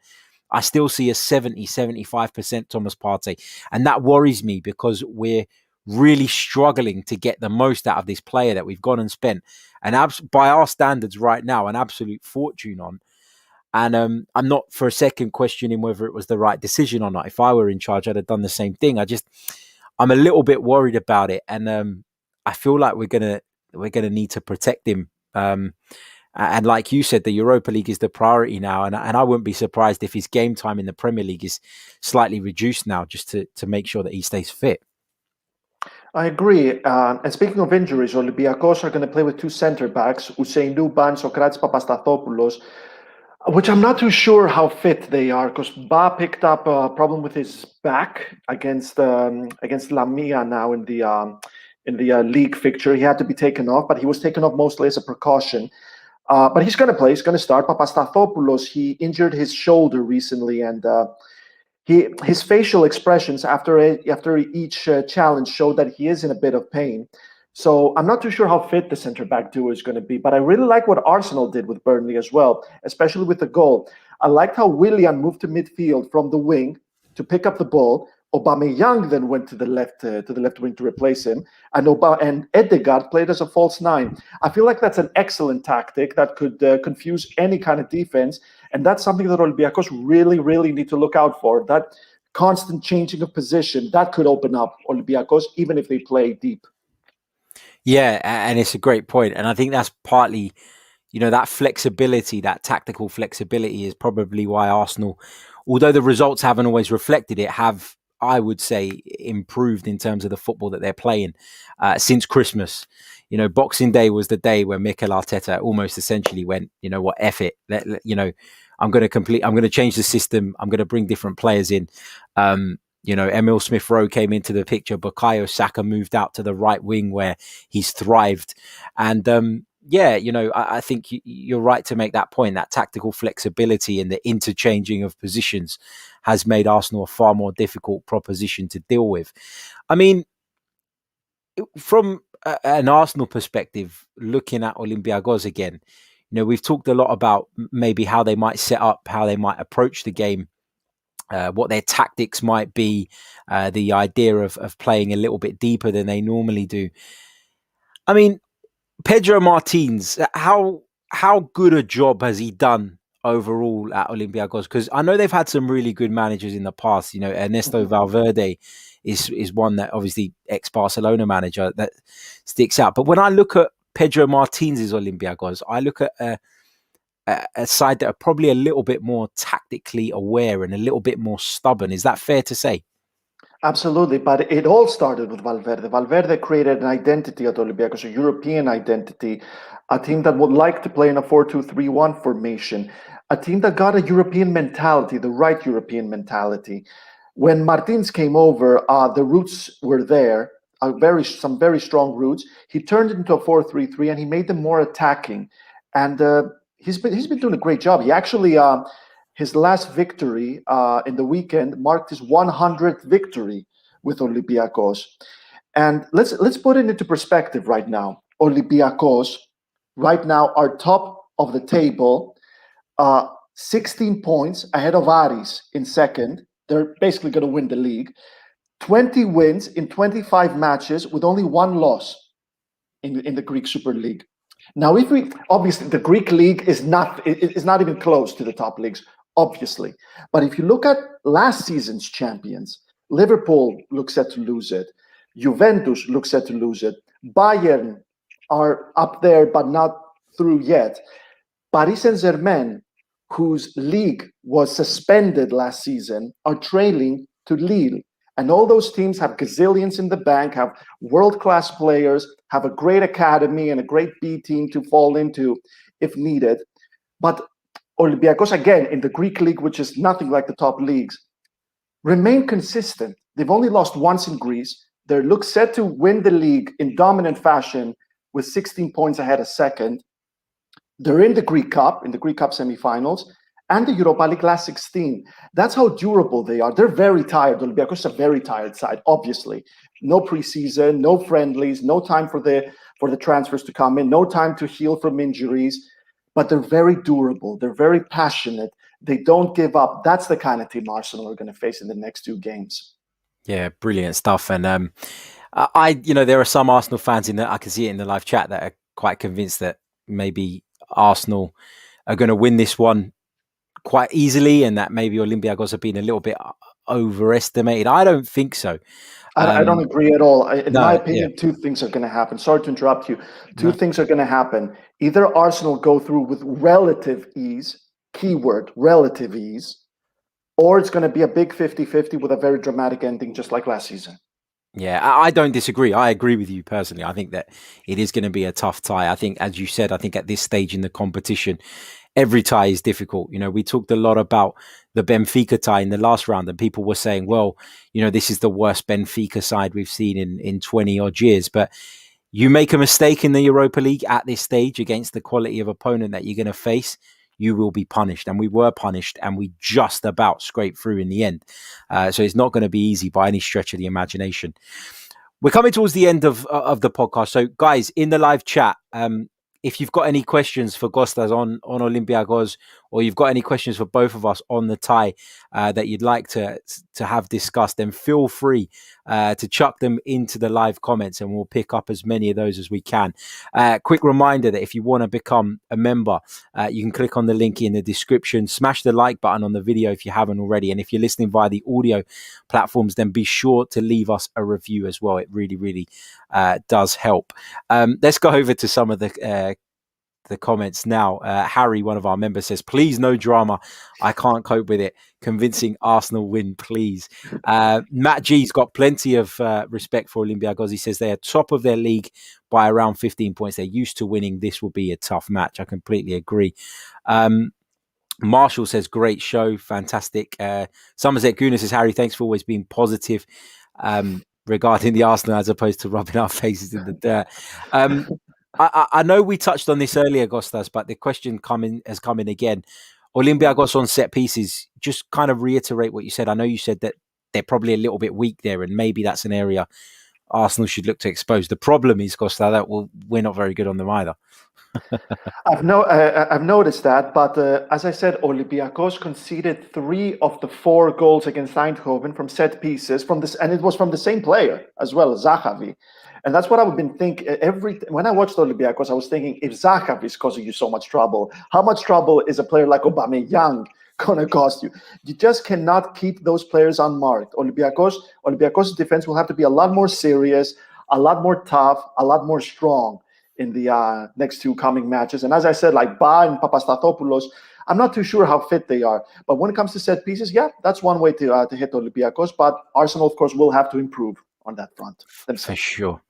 I still see a 70, 75% Thomas Partey. And that worries me, because we're really struggling to get the most out of this player that we've gone and spent, and by our standards right now, an absolute fortune on. And I'm not for a second questioning whether it was the right decision or not. If I were in charge, I'd have done the same thing. I'm a little bit worried about it, and I feel like we're gonna need to protect him And like you said, the Europa League is the priority now. And I wouldn't be surprised if his game time in the Premier League is slightly reduced now, just to make sure that he stays fit. I agree. And speaking of injuries, Olympiacos are going to play with two centre backs, Symeou and Sokratis Papastathopoulos, which I'm not too sure how fit they are, because Ba picked up a problem with his back against Lamia now in the league fixture. He had to be taken off, but he was taken off mostly as a precaution. But he's going to play. He's going to start. Papastathopoulos, he injured his shoulder recently, and his facial expressions after each challenge showed that he is in a bit of pain. So I'm not too sure how fit the centre-back duo is going to be, but I really like what Arsenal did with Burnley as well, especially with the goal. I liked how Willian moved to midfield from the wing to pick up the ball. Aubameyang then went to the left wing to replace him, and Ødegaard played as a false nine. I feel like that's an excellent tactic that could confuse any kind of defense, and that's something that Olympiacos really, really need to look out for. That constant changing of position, that could open up Olympiacos even if they play deep. Yeah, and it's a great point. And I think that's partly, that flexibility, that tactical flexibility is probably why Arsenal, although the results haven't always reflected it, have, I would say, improved in terms of the football that they're playing since Christmas. Boxing Day was the day where Mikel Arteta almost essentially went, what, F it. I'm going to change the system. I'm going to bring different players in. Emil Smith-Rowe came into the picture. Bukayo Saka moved out to the right wing where he's thrived. And I think you're right to make that point. That tactical flexibility and the interchanging of positions has made Arsenal a far more difficult proposition to deal with. I mean, from an Arsenal perspective, looking at Olympiacos again, we've talked a lot about maybe how they might set up, how they might approach the game, what their tactics might be, the idea of playing a little bit deeper than they normally do. I mean, Pedro Martinez, how good a job has he done overall at Olympiacos? Because I know they've had some really good managers in the past. Ernesto Valverde is one that obviously ex-Barcelona manager that sticks out. But when I look at Pedro Martinez's Olympiacos, I look at a side that are probably a little bit more tactically aware and a little bit more stubborn. Is that fair to say? Absolutely, but it all started with Valverde. Valverde created an identity at Olympiacos, a European identity, a team that would like to play in a 4-2-3-1 formation, a team that got a European mentality, the right European mentality. When Martins came over, the roots were there, some very strong roots. He turned it into a 4-3-3 and he made them more attacking. And he's been doing a great job. He actually his last victory in the weekend marked his 100th victory with Olympiacos. And let's put it into perspective right now. Olympiacos right now are top of the table, 16 points ahead of Aris in second. They're basically going to win the league. 20 wins in 25 matches with only one loss in the Greek Super League. Now, obviously the Greek league is not even close to the top leagues, obviously. But if you look at last season's champions, Liverpool looks set to lose it. Juventus looks set to lose it. Bayern are up there, but not through yet. Paris Saint-Germain, whose league was suspended last season, are trailing to Lille. And all those teams have gazillions in the bank, have world-class players, have a great academy and a great B team to fall into if needed. But Olympiacos, again, in the Greek league, which is nothing like the top leagues, remain consistent. They've only lost once in Greece. They look set to win the league in dominant fashion with 16 points ahead of second. They're in the Greek Cup semifinals, and the Europa League last 16. That's how durable they are. They're very tired. Olympiacos is a very tired side, obviously. No preseason, no friendlies, no time for the transfers to come in, no time to heal from injuries. But they're very durable. They're very passionate. They don't give up. That's the kind of team Arsenal are going to face in the next two games. Yeah, brilliant stuff. And there are some Arsenal fans I can see it in the live chat that are quite convinced that maybe Arsenal are going to win this one quite easily, and that maybe Olympiacos have been a little bit overestimated? I don't think so. I don't agree at all. In my No, opinion, two things are going to happen. Sorry to interrupt you. Two no. things are going to happen. Either Arsenal go through with relative ease, keyword relative ease, or it's going to be a big 50-50 with a very dramatic ending, just like last season. Yeah, I don't disagree. I agree with you personally. I think that it is going to be a tough tie. I think, as you said, I think at this stage in the competition, every tie is difficult. You know, we talked a lot about the Benfica tie in the last round, and people were saying, well, you know, this is the worst Benfica side we've seen in 20 odd years. But you make a mistake in the Europa League at this stage against the quality of opponent that you're going to face, you will be punished. And we were punished, and we just about scraped through in the end. So it's not going to be easy by any stretch of the imagination. We're coming towards the end of the podcast. So, guys, in the live chat, if you've got any questions for Kostas on Olympiacos, or you've got any questions for both of us on the tie that you'd like to have discussed, then feel free to chuck them into the live comments, and we'll pick up as many of those as we can. Quick reminder that if you want to become a member, you can click on the link in the description, smash the like button on the video if you haven't already, and if you're listening via the audio platforms, then be sure to leave us a review as well. It really, really does help. Let's go over to some of the comments now. Harry, one of our members, says, please, no drama. I can't cope with it. Convincing Arsenal win, please. Matt G's got plenty of respect for Olympiacos. He says they are top of their league by around 15 points. They're used to winning. This will be a tough match. I completely agree. Marshall says, great show. Fantastic. Somerset Gooner says, Harry, thanks for always being positive regarding the Arsenal as opposed to rubbing our faces in the dirt. I know we touched on this earlier, Kostas, but the question has come in again. Olympiacos on set pieces, just kind of reiterate what you said. I know you said that they're probably a little bit weak there, and maybe that's an area Arsenal should look to expose. The problem is, Kostas, that we're not very good on them either. I've noticed that, but as I said, Olympiacos conceded 3 of the 4 goals against Eindhoven from set pieces and it was from the same player as well, Zahavi. And that's what I've been thinking. When I watched Olympiacos, I was thinking, if Zahavi is causing you so much trouble, how much trouble is a player like Aubameyang gonna cost you? You just cannot keep those players unmarked. Olympiacos' defense will have to be a lot more serious, a lot more tough, a lot more strong in the next 2 coming matches. And as I said, like Ba and Papastathopoulos, I'm not too sure how fit they are. But when it comes to set pieces, yeah, that's one way to hit Olympiacos. But Arsenal, of course, will have to improve on that front themselves. For sure.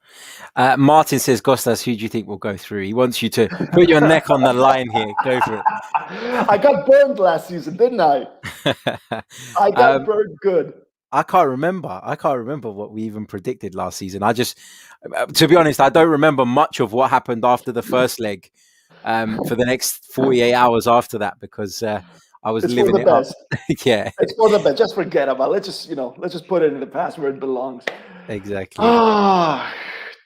Martin says, Kostas, who do you think will go through? He wants you to put your neck on the line here. Go for it. I got burned last season, didn't I? I got burned good. I can't remember what we even predicted last season. To be honest, I don't remember much of what happened after the first leg for the next 48 hours after that, because I was living it up. Yeah, it's for the best. Just forget about it. Let's just put it in the past where it belongs. Exactly.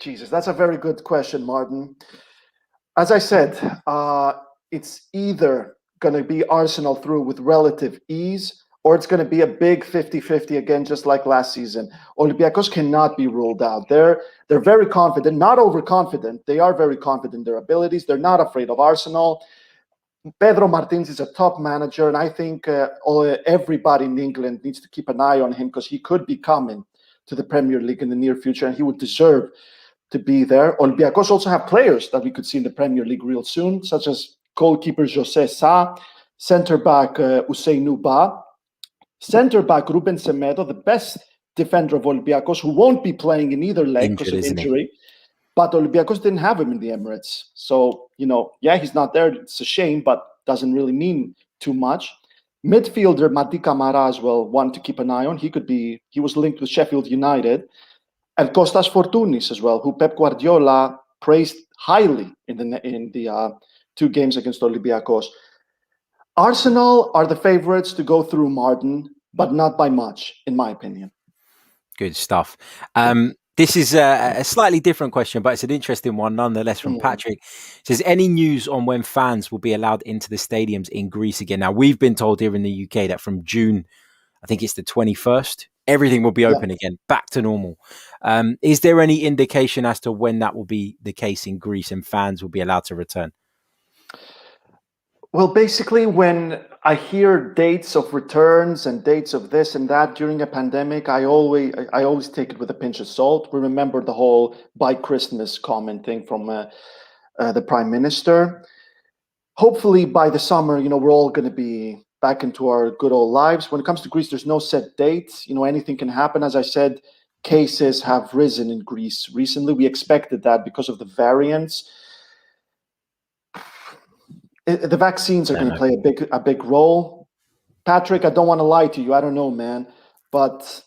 Jesus, that's a very good question, Martin. As I said, it's either going to be Arsenal through with relative ease, or it's going to be a big 50-50 again, just like last season. Olympiacos cannot be ruled out. They're very confident, not overconfident. They are very confident in their abilities. They're not afraid of Arsenal. Pedro Martinez is a top manager, and I think everybody in England needs to keep an eye on him, because he could be coming to the Premier League in the near future, and he would deserve to be there. Olympiacos also have players that we could see in the Premier League real soon, such as goalkeeper José Sá, centre-back Ousseynou Ba, centre-back Ruben Semedo, the best defender of Olympiacos, who won't be playing in either leg because of injury. But Olympiacos didn't have him in the Emirates. So, he's not there. It's a shame, but doesn't really mean too much. Midfielder Madi Camara as well, one to keep an eye on. He was linked with Sheffield United. And Kostas Fortounis as well, who Pep Guardiola praised highly in the 2 games against Olympiacos. Arsenal are the favorites to go through, Martin, but not by much, in my opinion. Good stuff. This is a slightly different question, but it's an interesting one nonetheless from Patrick. It says, any news on when fans will be allowed into the stadiums in Greece again? Now, we've been told here in the UK that from June, I think it's the 21st, everything will be open again, back to normal. Is there any indication as to when that will be the case in Greece and fans will be allowed to return? Well, basically, when I hear dates of returns and dates of this and that during a pandemic, I always take it with a pinch of salt. We remember the whole "by Christmas" comment thing from the Prime Minister. Hopefully, by the summer, we're all going to be back into our good old lives. When it comes to Greece, there's no set date. Anything can happen. As I said, cases have risen in Greece recently. We expected that because of the variants. The vaccines are going to play a big role. Patrick, I don't want to lie to you. I don't know, man, but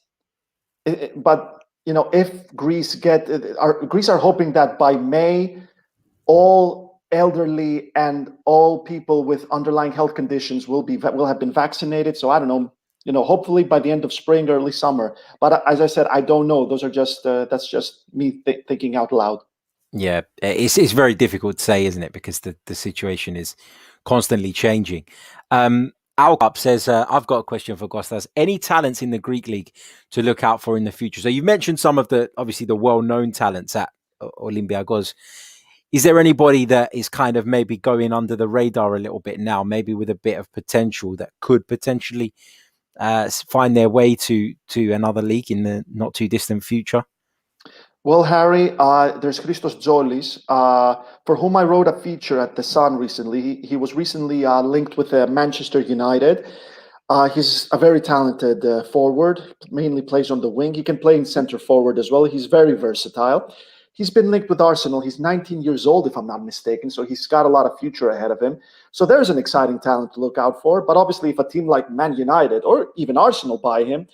if Greece are hoping that by May, all elderly and all people with underlying health conditions will have been vaccinated. So I don't know. Hopefully by the end of spring, early summer. But as I said, I don't know. Those are that's just me thinking out loud. Yeah, it's very difficult to say, isn't it? Because the situation is constantly changing. Alcup says, I've got a question for Kostas. Any talents in the Greek league to look out for in the future? So you've mentioned some of obviously the well-known talents at Olympiacos. Is there anybody that is kind of maybe going under the radar a little bit now, maybe with a bit of potential that could potentially find their way to another league in the not too distant future? Well, Harry, there's Christos Zolis, for whom I wrote a feature at The Sun recently. He was recently linked with Manchester United. He's a very talented forward, mainly plays on the wing. He can play in centre forward as well. He's very versatile. He's been linked with Arsenal. He's 19 years old, if I'm not mistaken, so he's got a lot of future ahead of him. So there's an exciting talent to look out for. But obviously, if a team like Man United or even Arsenal buy him,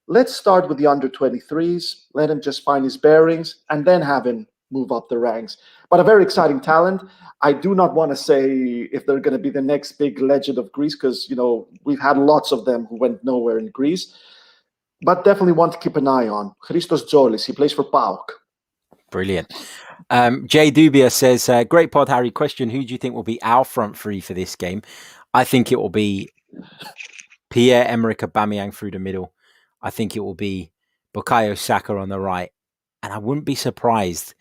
let's start with the under-23s, let him just find his bearings, and then have him move up the ranks. But a very exciting talent. I do not want to say if they're going to be the next big legend of Greece, because, we've had lots of them who went nowhere in Greece. But definitely want to keep an eye on. Christos Zolis, he plays for PAOK. Brilliant. Jay Dubia says, great pod, Harry. Question, who do you think will be our front three for this game? I think it will be Pierre-Emerick Aubameyang through the middle. I think it will be Bukayo Saka on the right. And I wouldn't be surprised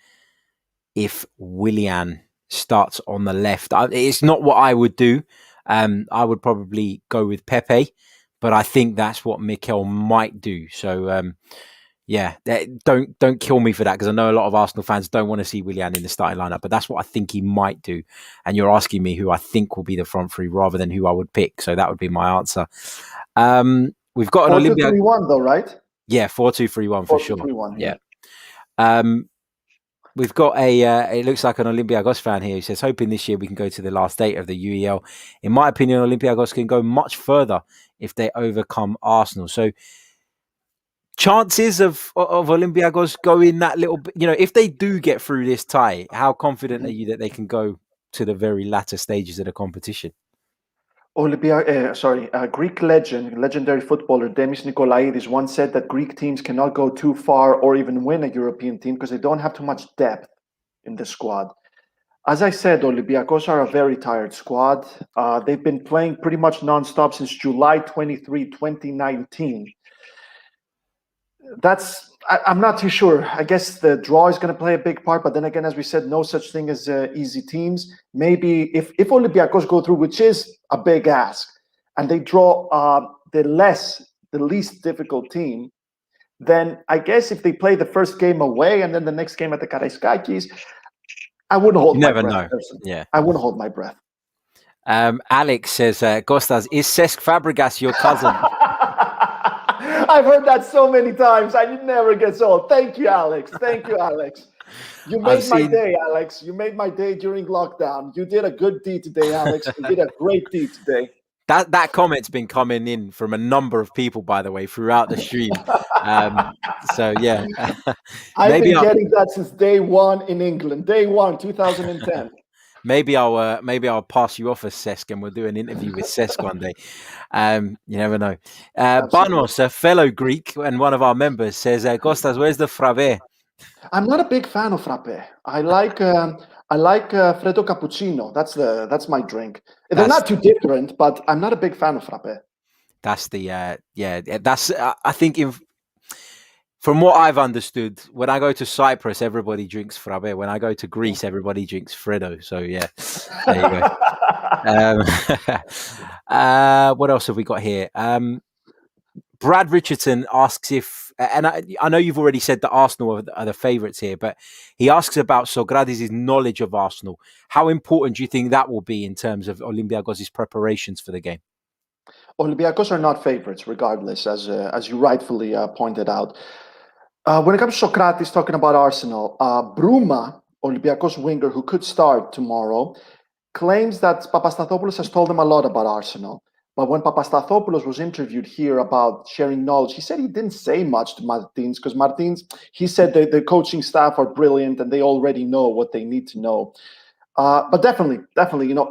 if Willian starts on the left. It's not what I would do. I would probably go with Pepe, but I think that's what Mikel might do. So, don't kill me for that, because I know a lot of Arsenal fans don't want to see Willian in the starting lineup, but that's what I think he might do. And you're asking me who I think will be the front three rather than who I would pick. So that would be my answer. We've got an Olympiacos 4-2-3-1 though, right? Yeah, 4-2-3-1 for sure. 4-2-3-1, yeah. We've got it looks like an Olympiacos fan here who says, hoping this year we can go to the last 8 of the UEL. In my opinion, Olympiacos can go much further if they overcome Arsenal. So chances of Olympiacos going that little bit, if they do get through this tie, how confident are you that they can go to the very latter stages of the competition? Greek legendary footballer Demis Nikolaidis once said that Greek teams cannot go too far or even win a European team because they don't have too much depth in the squad. As I said, Olympiacos are a very tired squad. They've been playing pretty much nonstop since July 23, 2019. I'm not too sure. I guess the draw is going to play a big part, but then again, as we said, no such thing as easy teams. Maybe if Olympiacos go through, which is a big ask, and they draw the least difficult team, then I guess if they play the first game away and then the next game at the Karaiskakis, I wouldn't hold my breath. Never know. Yeah, I wouldn't hold my breath. Alex says, Kostas, is Cesc Fabregas your cousin? I've heard that so many times. It never gets old. Thank you, Alex. You made my day, Alex. You made my day during lockdown. You did a good deed today, Alex. You did a great deed today. That comment's been coming in from a number of people, by the way, throughout the stream. So yeah, I've been getting that since day one in England. Day one, 2010. Maybe I'll pass you off as Cesc and we'll do an interview with Cesc one day. You never know. Banos, a fellow Greek and one of our members, says, Kostas, where's the frappe? I'm not a big fan of frappe. I like Freddo Cappuccino. That's my drink. They're not too different, but I'm not a big fan of frappe. That's I think from what I've understood, when I go to Cyprus, everybody drinks frappe. When I go to Greece, everybody drinks Freddo. So yeah, there you go. What else have we got here? Brad Richardson asks if, and I know you've already said that Arsenal are the favourites here, but he asks about Sokratis' knowledge of Arsenal. How important do you think that will be in terms of Olympiacos' preparations for the game? Olympiacos are not favourites, regardless, as you rightfully pointed out. When it comes to Sokratis talking about Arsenal, Bruma, Olympiacos winger who could start tomorrow, claims that Papastathopoulos has told him a lot about Arsenal. But when Papastathopoulos was interviewed here about sharing knowledge, he said he didn't say much to Martins because Martins, he said the coaching staff are brilliant and they already know what they need to know. But definitely,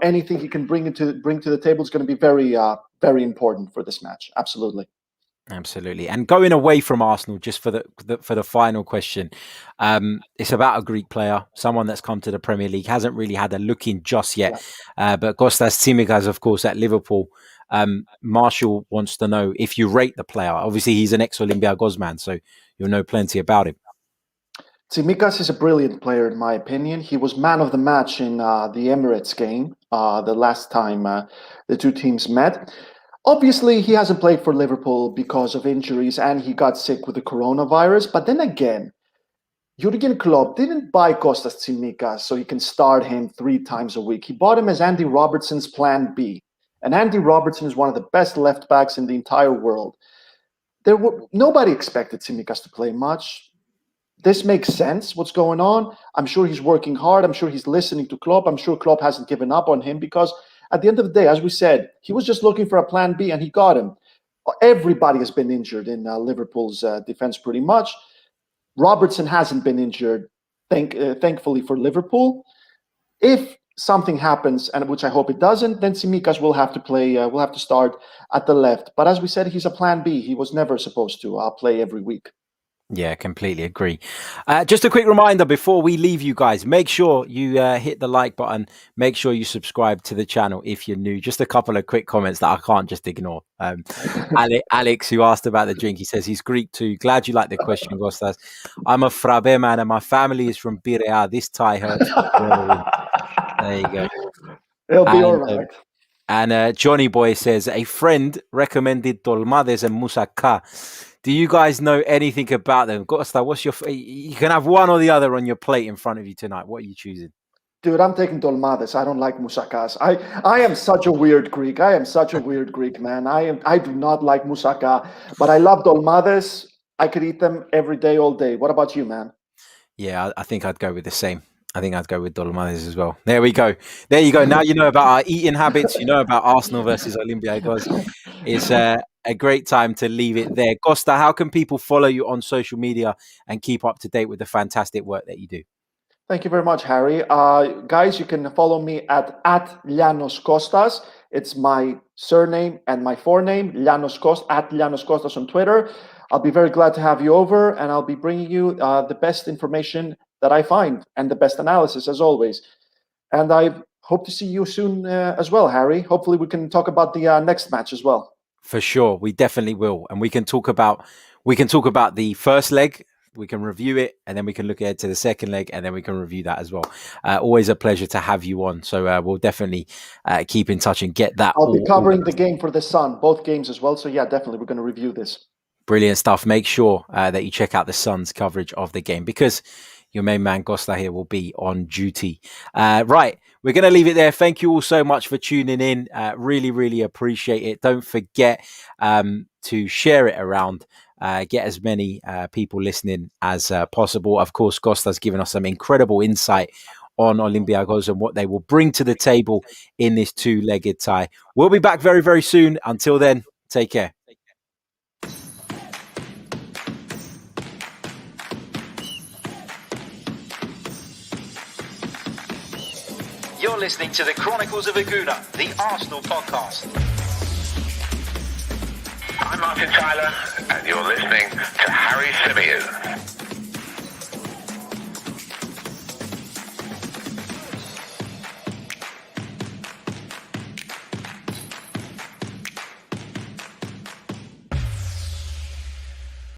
anything he can bring to the table is going to be very, very important for this match. Absolutely. And going away from Arsenal, just for the final question, it's about a Greek player, someone that's come to the Premier League, hasn't really had a look in just yet. But Kostas Lianos, of course, at Liverpool. Marshall wants to know if you rate the player. Obviously, he's an ex-Olympiacos man, so you'll know plenty about him. Tsimikas is a brilliant player, in my opinion. He was man of the match in the Emirates game, the last time the two teams met. Obviously, he hasn't played for Liverpool because of injuries and he got sick with the coronavirus. But then again, Jurgen Klopp didn't buy Kostas Tsimikas so he can start him 3 times a week. He bought him as Andy Robertson's plan B. And Andy Robertson is one of the best left backs in the entire world. Nobody expected Tsimikas to play much. This makes sense, what's going on. I'm sure he's working hard. I'm sure he's listening to Klopp. I'm sure Klopp hasn't given up on him because at the end of the day, as we said, he was just looking for a plan B and he got him. Everybody has been injured in Liverpool's defense pretty much. Robertson hasn't been injured, thankfully for Liverpool. If something happens, and which I hope it doesn't, then Tsimikas will have to play. Will have to start at the left. But as we said, he's a plan B. He was never supposed to play every week. Yeah, completely agree. Just a quick reminder before we leave you guys, make sure you hit the like button. Make sure you subscribe to the channel if you're new. Just a couple of quick comments that I can't just ignore. Alex, who asked about the drink, he says he's Greek too. Glad you like the question, Kostas. I'm a Frabe man and my family is from Piraeus. This tie hurts. There you go. It'll be all right. And Johnny Boy says, a friend recommended Dolmades and Moussaka. Do you guys know anything about them? Kostas, what's you can have one or the other on your plate in front of you tonight. What are you choosing? Dude, I'm taking Dolmades. I don't like Moussakas. I am such a weird Greek. I am such a weird Greek, man. I do not like Moussaka, but I love Dolmades. I could eat them every day, all day. What about you, man? Yeah, I think I'd go with the same. I think I'd go with Dolmades as well. There we go. There you go. Now you know about our eating habits. You know about Arsenal versus Olympiacos. It's a great time to leave it there. Costa, how can people follow you on social media and keep up to date with the fantastic work that you do? Thank you very much, Harry. Guys, you can follow me at Lianos Kostas. It's my surname and my forename, Lianos Kostas on Twitter. I'll be very glad to have you over, and I'll be bringing you the best information that I find and the best analysis as always. And I hope to see you soon as well, Harry. Hopefully we can talk about the next match as well. For sure, we definitely will, and we can talk about the first leg. We can review it, and then we can look ahead to the second leg, and then we can review that as well. Always a pleasure to have you on. So we'll definitely keep in touch and get that. I'll be covering the game for the Sun, both games as well. So yeah, definitely we're going to review this. Brilliant stuff. Make sure that you check out the Sun's coverage of the game because your main man, Costa, here will be on duty. Right. We're going to leave it there. Thank you all so much for tuning in. Really, really appreciate it. Don't forget to share it around. Get as many people listening as possible. Of course, Costa's given us some incredible insight on Olympiacos and what they will bring to the table in this two-legged tie. We'll be back very, very soon. Until then, take care. You're listening to the Chronicles of a Gooner, the Arsenal podcast. I'm Martin Tyler, and you're listening to Harry Symeou.